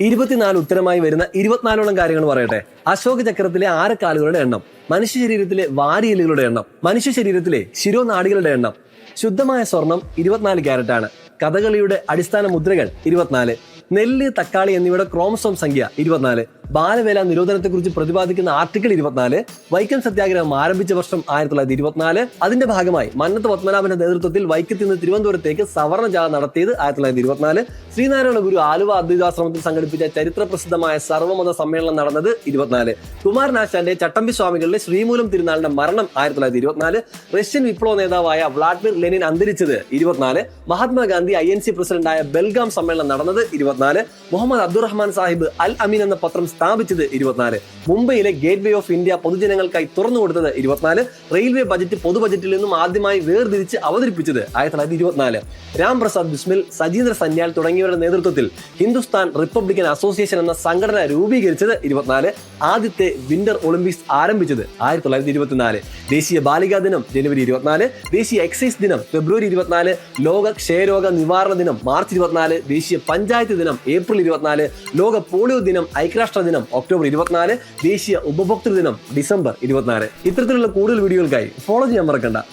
24 ഉത്തരമായി വരുന്ന 24ഓളം കാര്യങ്ങൾ പറയട്ടെ. അശോക ചക്രത്തിലെ ആരക്കാലുകളുടെ എണ്ണം, മനുഷ്യ ശരീരത്തിലെ വാരിയെല്ലുകളുടെ എണ്ണം, മനുഷ്യ ശരീരത്തിലെ ശിരോനാഡികളുടെ എണ്ണം, ശുദ്ധമായ സ്വർണം 24 ക്യാരറ്റ് ആണ്, കഥകളിയുടെ അടിസ്ഥാന മുദ്രകൾ 24, നെല്ല്, തക്കാളി എന്നിവയുടെ ക്രോമസോം സംഖ്യ 24, ബാലവേല നിരോധനത്തെക്കുറിച്ച് പ്രതിപാദിക്കുന്ന ആർട്ടിക്കിൾ 24, വൈക്കം സത്യാഗ്രഹം ആരംഭിച്ച വർഷം 1924, അതിന്റെ ഭാഗമായി മന്നത്ത് പത്മനാഭന്റെ നേതൃത്വത്തിൽ വൈക്കത്ത് നിന്ന് തിരുവനന്തപുരത്തേക്ക് സവർണ ജാഥ നടത്തിയത് 1924, ശ്രീനാരായണ ഗുരു ആലുവ അദ്വൈതാശ്രമത്തിൽ സംഘടിപ്പിച്ച ചരിത്ര പ്രസിദ്ധമായ സർവ്വമത സമ്മേളനം നടന്നത് 24, കുമാരനാശാന്റെ ചട്ടമ്പി സ്വാമികളുടെ ശ്രീമൂലം തിരുനാളിന്റെ മരണം 1924, റഷ്യൻ വിപ്ലവ നേതാവായ വ്ളാഡിമിർ ലെനിൻ അന്തരിച്ചത് 24, മഹാത്മാഗാന്ധി INC പ്രസിഡന്റായ ബെൽഗാം സമ്മേളനം നടന്നത് 24, മുഹമ്മദ് അബ്ദുറഹ്മാൻ സാഹിബ് അൽ അമീൻ എന്ന പത്രം സ്ഥാപിച്ചത് 24, മുംബൈയിലെ ഗേറ്റ് വേ ഓഫ് ഇന്ത്യ പൊതുജനങ്ങൾക്കായി തുറന്നു കൊടുത്തത് 24, റെയിൽവേ ബജറ്റ് പൊതു ബജറ്റിൽ നിന്നും ആദ്യമായി വേർതിരിച്ച് അവതരിപ്പിച്ചത് 1924, രാം പ്രസാദ് ബിസ്മിൽ, സജീന്ദ്ര സന്യാൽ തുടങ്ങിയവരുടെ നേതൃത്വത്തിൽ ഹിന്ദുസ്ഥാൻ റിപ്പബ്ലിക്കൻ അസോസിയേഷൻ എന്ന സംഘടന രൂപീകരിച്ചത് 24, ആദ്യത്തെ വിന്റർ ഒളിമ്പിക്സ് ആരംഭിച്ചത് 1924, ദേശീയ ബാലികാ ദിനം ജനുവരി 24, ദേശീയ എക്സൈസ് ദിനം ഫെബ്രുവരി 24, ലോക ക്ഷയരോഗ നിവാരണ ദിനം മാർച്ച് 24, ദേശീയ പഞ്ചായത്ത് ദിനം ഏപ്രിൽ 24, ലോക പോളിയോ ദിനം ഐക്യരാഷ്ട്ര ദിനം ഒക്ടോബർ 24, ദേശീയ ഉപഭോക്തൃ ദിനം ഡിസംബർ 24. ഇത്തരത്തിലുള്ള കൂടുതൽ വീഡിയോകൾക്കായി ഫോളോ ചെയ്യാൻ മറക്കണ്ട.